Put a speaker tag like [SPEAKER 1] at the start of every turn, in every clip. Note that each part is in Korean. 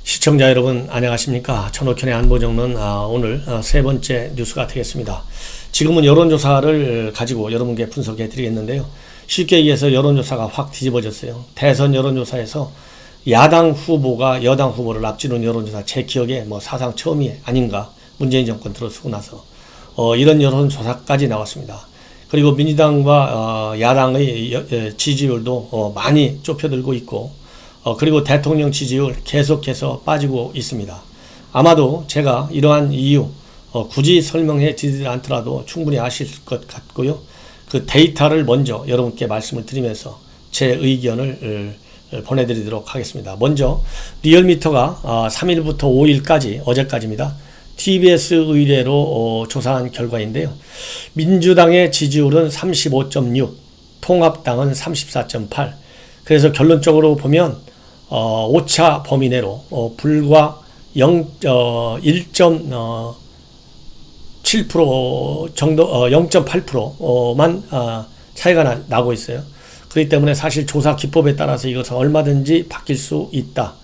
[SPEAKER 1] 시청자 여러분 안녕하십니까. 천옥현의 안보정론 오늘 세 번째 뉴스가 되겠습니다. 지금은 여론조사를 가지고 여러분께 분석해 드리겠는데요. 쉽게 얘기해서 여론조사가 확 뒤집어졌어요. 대선 여론조사에서 야당 후보가 여당 후보를 앞지르는 여론조사, 제 기억에 사상 처음이 아닌가. 문재인 정권 들어서고 나서 이런 여론조사까지 나왔습니다. 그리고 민주당과 야당의 지지율도 많이 좁혀들고 있고, 그리고 대통령 지지율 계속해서 빠지고 있습니다. 아마도 제가 이러한 이유 굳이 설명해 드리지 않더라도 충분히 아실 것 같고요. 그 데이터를 먼저 여러분께 말씀을 드리면서 제 의견을 보내드리도록 하겠습니다. 먼저 리얼미터가 3일부터 5일까지, 어제까지입니다. TBS 의뢰로 조사한 결과인데요. 민주당의 지지율은 35.6, 통합당은 34.8. 그래서 결론적으로 보면 오차 범위 내로 불과 1.7% 정도, 0.8%만 차이가 나고 있어요. 그렇기 때문에 사실 조사 기법에 따라서 이것은 얼마든지 바뀔 수 있다.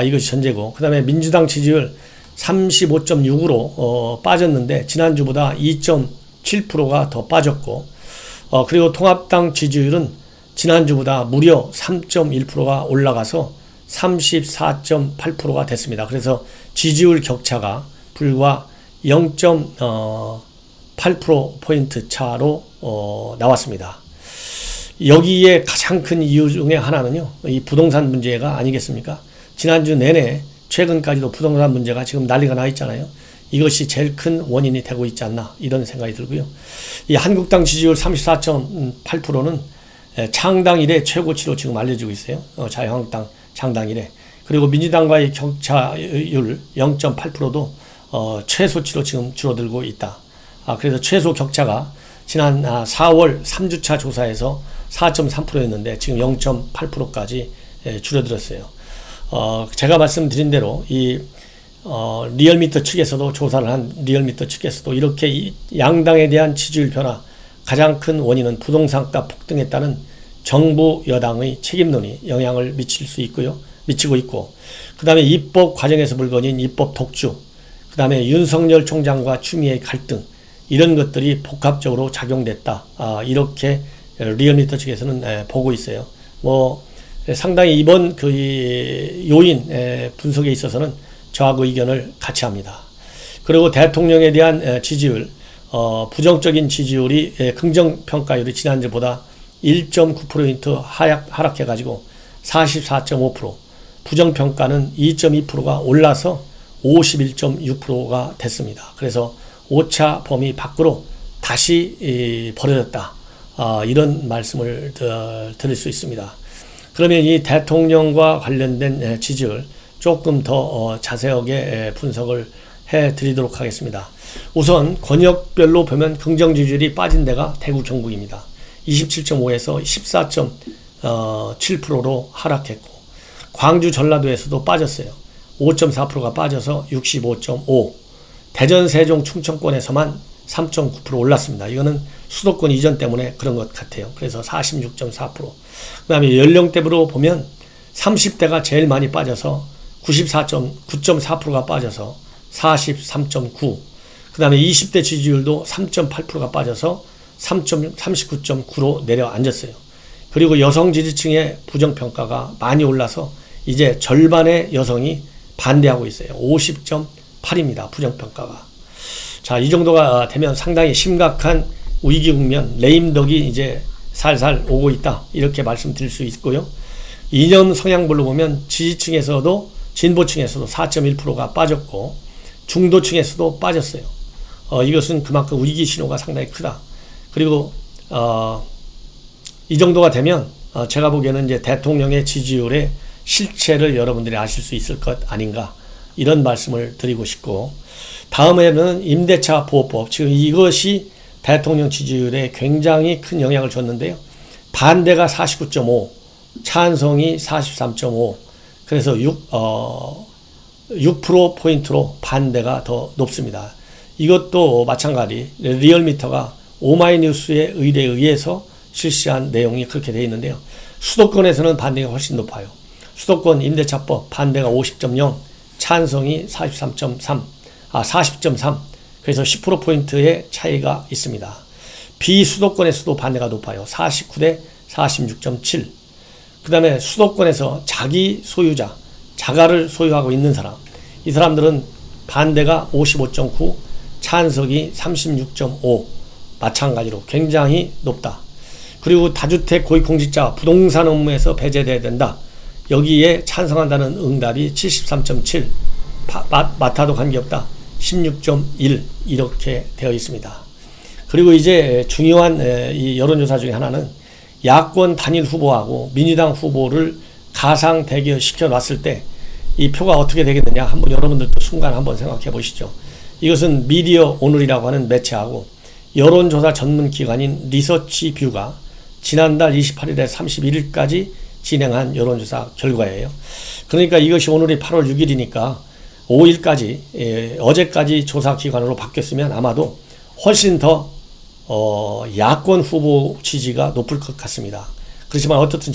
[SPEAKER 1] 이것이 전제고, 그 다음에 민주당 지지율 35.6으로 빠졌는데 지난주보다 2.7%가 더 빠졌고, 그리고 통합당 지지율은 지난주보다 무려 3.1%가 올라가서 34.8%가 됐습니다. 그래서 지지율 격차가 불과 0.8%포인트 차로 나왔습니다. 여기에 가장 큰 이유 중에 하나는요, 이 부동산 문제가 아니겠습니까? 지난주 내내 최근까지도 부동산 문제가 지금 난리가 나 있잖아요. 이것이 제일 큰 원인이 되고 있지 않나, 이런 생각이 들고요. 이 한국당 지지율 34.8%는 창당 이래 최고치로 지금 알려지고 있어요. 자유한국당 창당 이래. 그리고 민주당과의 격차율 0.8%도 최소치로 지금 줄어들고 있다. 그래서 최소 격차가 지난 4월 3주차 조사에서 4.3%였는데 지금 0.8%까지 줄어들었어요. 제가 말씀드린 대로 이 리얼미터 측에서도, 조사를 한 리얼미터 측에서도 이렇게 양당에 대한 지지율 변화, 가장 큰 원인은 부동산가 폭등에 따른 정부 여당의 책임론이 영향을 미치고 있고, 그 다음에 입법 과정에서 불거진 입법 독주, 그 다음에 윤석열 총장과 추미애 갈등, 이런 것들이 복합적으로 작용됐다. 이렇게 리얼미터 측에서는 보고 있어요. 상당히 이번 그 요인 분석에 있어서는 저하고 의견을 같이 합니다. 그리고 대통령에 대한 지지율, 부정적인 지지율이, 긍정평가율이 지난주보다 1.9% 하락해가지고 44.5%, 부정평가는 2.2%가 올라서 51.6%가 됐습니다. 그래서 오차 범위 밖으로 다시 벌어졌다. 이런 말씀을 드릴 수 있습니다. 그러면 이 대통령과 관련된 지지율 조금 더 자세하게 분석을 해 드리도록 하겠습니다. 우선 권역별로 보면 긍정 지지율이 빠진 데가 대구 경북입니다. 27.5에서 14.7%로 하락했고, 광주 전라도에서도 빠졌어요. 5.4%가 빠져서 65.5. 대전 세종 충청권에서만 3.9% 올랐습니다. 이거는 수도권 이전 때문에 그런 것 같아요. 그래서 46.4%. 그 다음에 연령대로 보면 30대가 제일 많이 빠져서 9.4%가 빠져서 43.9. 그 다음에 20대 지지율도 3.8%가 빠져서 39.9로 내려앉았어요. 그리고 여성 지지층의 부정평가가 많이 올라서 이제 절반의 여성이 반대하고 있어요. 50.8입니다. 부정평가가. 자, 이 정도가 되면 상당히 심각한 위기 국면, 레임덕이 이제 살살 오고 있다. 이렇게 말씀드릴 수 있고요. 이념 성향별로 보면 지지층에서도, 진보층에서도 4.1%가 빠졌고, 중도층에서도 빠졌어요. 이것은 그만큼 위기 신호가 상당히 크다. 그리고 이 정도가 되면 제가 보기에는 이제 대통령의 지지율의 실체를 여러분들이 아실 수 있을 것 아닌가, 이런 말씀을 드리고 싶고, 다음에는 임대차 보호법, 지금 이것이 대통령 지지율에 굉장히 큰 영향을 줬는데요. 반대가 49.5, 찬성이 43.5, 그래서 6%포인트로 반대가 더 높습니다. 이것도 마찬가지 리얼미터가 오마이뉴스의 의뢰에 의해서 실시한 내용이 그렇게 되어 있는데요. 수도권에서는 반대가 훨씬 높아요. 수도권 임대차법 반대가 50.0, 찬성이 40.3. 그래서 10%포인트의 차이가 있습니다. 비수도권에서도 반대가 높아요. 49대 46.7. 그 다음에 수도권에서 자기 소유자, 자가를 소유하고 있는 사람, 이 사람들은 반대가 55.9, 찬성이 36.5. 마찬가지로 굉장히 높다. 그리고 다주택 고위공직자 부동산 업무에서 배제돼야 된다. 여기에 찬성한다는 응답이 73.7, 맡아도 관계없다. 16.1 이렇게 되어 있습니다. 그리고 이제 중요한 이 여론조사 중에 하나는 야권 단일 후보하고 민주당 후보를 가상 대결시켜 놨을 때 이 표가 어떻게 되겠느냐 한번 여러분들도 순간 한번 생각해 보시죠. 이것은 미디어 오늘이라고 하는 매체하고 여론조사 전문 기관인 리서치 뷰가 지난달 28일에 31일까지 진행한 여론조사 결과예요. 그러니까 이것이 오늘이 8월 6일이니까 5일까지 어제까지 조사 기관으로 바뀌었으면 아마도 훨씬 더 야권 후보 지지가 높을 것 같습니다. 그렇지만 어떻든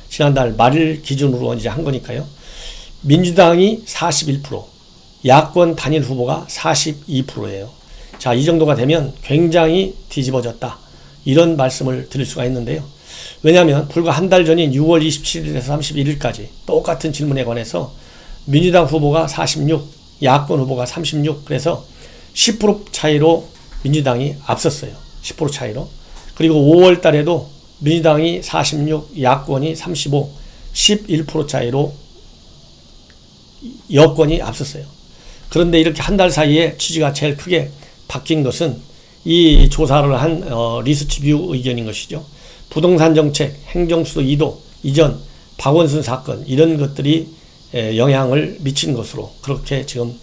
[SPEAKER 1] 지난달 말 기준으로 이제 한 거니까요. 민주당이 41%, 야권 단일 후보가 42%예요. 자, 이 정도가 되면 굉장히 뒤집어졌다. 이런 말씀을 드릴 수가 있는데요. 왜냐하면 불과 한 달 전인 6월 27일에서 31일까지 똑같은 질문에 관해서 민주당 후보가 46, 야권 후보가 36, 그래서 10% 차이로 민주당이 앞섰어요. 10% 차이로. 그리고 5월 달에도 민주당이 46, 야권이 35, 11% 차이로 여권이 앞섰어요. 그런데 이렇게 한 달 사이에 취지가 제일 크게 바뀐 것은 이 조사를 한 리서치뷰 의견인 것이죠. 부동산 정책, 행정수도 이전, 박원순 사건 이런 것들이 영향을 미친 것으로 그렇게 지금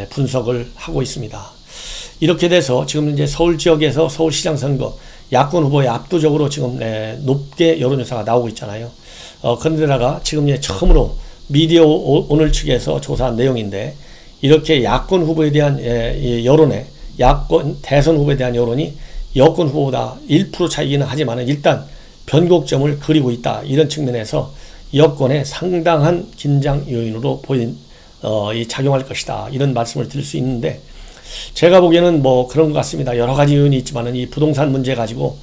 [SPEAKER 1] 분석을 하고 있습니다. 이렇게 돼서 지금 이제 서울 지역에서 서울시장 선거 야권 후보에 압도적으로 지금 높게 여론조사가 나오고 있잖아요. 그런데다가 지금 이제 처음으로 미디어 오늘 측에서 조사한 내용인데 이렇게 야권 후보에 대한 여론에 야권 대선 후보에 대한 여론이 여권 후보보다 1% 차이기는 하지만 일단 변곡점을 그리고 있다. 이런 측면에서 여권에 상당한 긴장 요인으로 작용할 것이다. 이런 말씀을 드릴 수 있는데 제가 보기에는 뭐 그런 것 같습니다. 여러 가지 요인이 있지만은 이 부동산 문제 가지고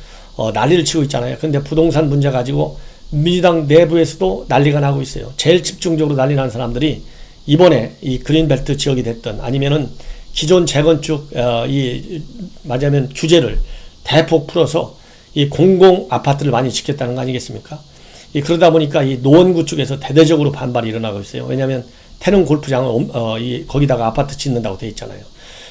[SPEAKER 1] 난리를 치고 있잖아요. 근데 부동산 문제 가지고 민주당 내부에서도 난리가 나고 있어요. 제일 집중적으로 난리 나는 사람들이 이번에 이 그린벨트 지역이 됐든 아니면은 기존 재건축 말하자면 규제를 대폭 풀어서 이 공공 아파트를 많이 짓겠다는 거 아니겠습니까? 그러다 보니까 이 노원구 쪽에서 대대적으로 반발이 일어나고 있어요. 왜냐하면 태릉 골프장을 거기다가 아파트 짓는다고 돼 있잖아요.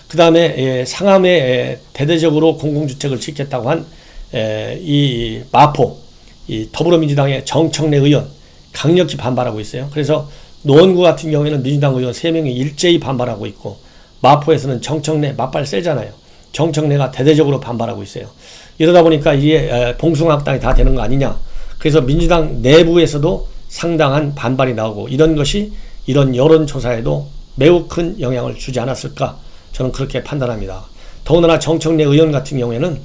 [SPEAKER 1] 그 다음에 상암에 대대적으로 공공주택을 짓겠다고 한 이 마포 이 더불어민주당의 정청래 의원 강력히 반발하고 있어요. 그래서 노원구 같은 경우에는 민주당 의원 3명이 일제히 반발하고 있고 마포에서는 정청래 맞발 세잖아요. 정청래가 대대적으로 반발하고 있어요. 이러다 보니까 이게 봉숭아학당이 다 되는 거 아니냐. 그래서 민주당 내부에서도 상당한 반발이 나오고 이런 것이 이런 여론조사에도 매우 큰 영향을 주지 않았을까 저는 그렇게 판단합니다. 더군다나 정청래 의원 같은 경우에는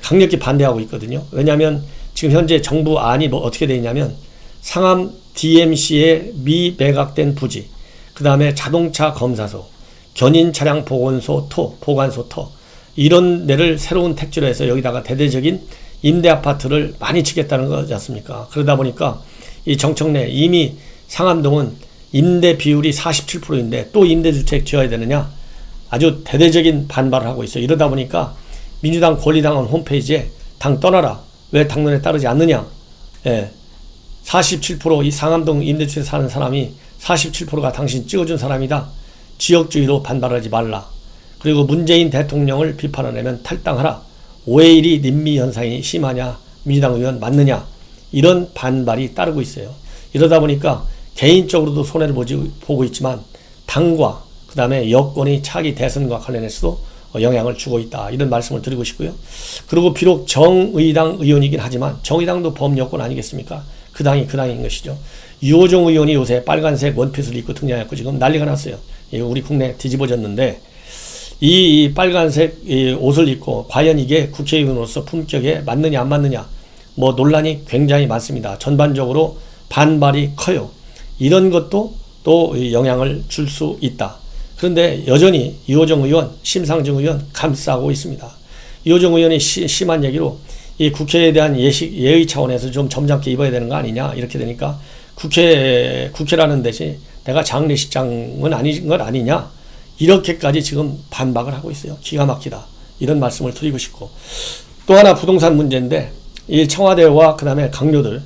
[SPEAKER 1] 강력히 반대하고 있거든요. 왜냐하면 지금 현재 정부 안이 어떻게 되어 있냐면 상암 DMC의 미매각된 부지, 그 다음에 자동차 검사소, 견인 차량 보관소 터 이런 데를 새로운 택지로 해서 여기다가 대대적인 임대 아파트를 많이 짓겠다는 거지 않습니까? 그러다 보니까 이 정청래 이미 상암동은 임대 비율이 47%인데 또 임대주택 지어야 되느냐 아주 대대적인 반발을 하고 있어요. 이러다 보니까 민주당 권리당원 홈페이지에 당 떠나라. 왜 당론에 따르지 않느냐. 47% 이 상암동 임대주택에 사는 사람이 47%가 당신 찍어준 사람이다. 지역주의로 반발하지 말라. 그리고 문재인 대통령을 비판하려면 탈당하라. 왜 이리 님미 현상이 심하냐. 민주당 의원 맞느냐. 이런 반발이 따르고 있어요. 이러다 보니까 개인적으로도 손해를 보고 있지만 당과 그 다음에 여권이 차기 대선과 관련해서도 영향을 주고 있다. 이런 말씀을 드리고 싶고요. 그리고 비록 정의당 의원이긴 하지만 정의당도 범여권 아니겠습니까? 그 당이 그 당인 것이죠. 유호정 의원이 요새 빨간색 원피스를 입고 등장했고 지금 난리가 났어요. 우리 국내 뒤집어졌는데 이 빨간색 옷을 입고 과연 이게 국회의원으로서 품격에 맞느냐 안 맞느냐 뭐 논란이 굉장히 많습니다. 전반적으로 반발이 커요. 이런 것도 또 또 영향을 줄 수 있다. 그런데 여전히 이호정 의원, 심상정 의원 감싸고 있습니다. 이호정 의원이 심한 얘기로 이 국회에 대한 예의 차원에서 좀 점잖게 입어야 되는 거 아니냐 이렇게 되니까 국회라는 대신 내가 장례식장은 아닌 것 아니냐 이렇게까지 지금 반박을 하고 있어요. 기가 막히다. 이런 말씀을 드리고 싶고 또 하나 부동산 문제인데 이 청와대와 그 다음에 강요들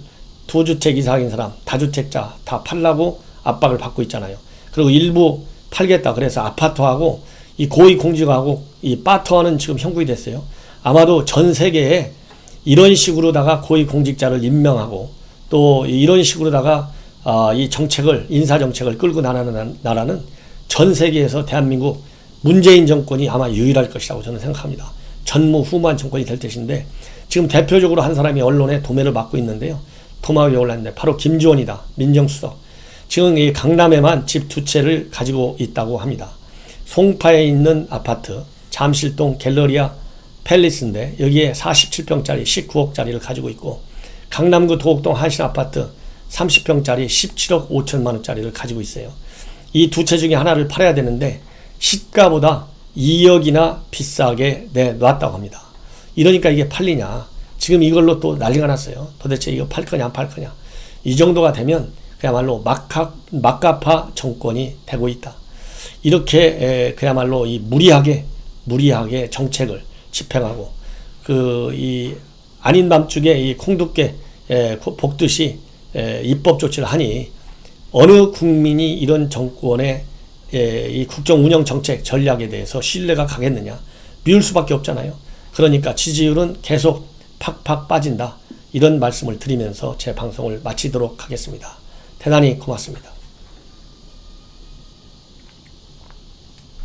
[SPEAKER 1] 2주택 이상인 사람 다주택자 다 팔라고 압박을 받고 있잖아요. 그리고 일부 팔겠다 그래서 아파트하고 이 고위공직하고 이 바터하는 지금 형국이 됐어요. 아마도 전 세계에 이런 식으로다가 고위공직자를 임명하고 또 이런 식으로다가 이 정책을 인사정책을 끌고 나가는 나라는 전 세계에서 대한민국 문재인 정권이 아마 유일할 것이라고 저는 생각합니다. 전무후무한 정권이 될 것인데 지금 대표적으로 한 사람이 언론에 도매를 맞고 있는데요. 토막이 올랐는데 바로 김주원이다. 민정수석. 지금 이 강남에만 집 2채를 가지고 있다고 합니다. 송파에 있는 아파트 잠실동 갤러리아 팰리스인데 여기에 47평짜리 19억짜리를 가지고 있고 강남구 도곡동 한신아파트 30평짜리 17억 5천만 원짜리를 가지고 있어요. 이 2채 중에 하나를 팔아야 되는데 시가보다 2억이나 비싸게 내놨다고 합니다. 이러니까 이게 팔리냐. 지금 이걸로 또 난리가 났어요. 도대체 이거 팔 거냐 안 팔 거냐. 이 정도가 되면 그야말로 막가파 정권이 되고 있다. 이렇게 그야말로 이 무리하게 정책을 집행하고 이 아닌 밤중에 이 콩두깨 볶듯이 입법 조치를 하니 어느 국민이 이런 정권의 이 국정 운영 정책 전략에 대해서 신뢰가 가겠느냐. 미울 수밖에 없잖아요. 그러니까 지지율은 계속 팍팍 빠진다. 이런 말씀을 드리면서 제 방송을 마치도록 하겠습니다. 대단히 고맙습니다.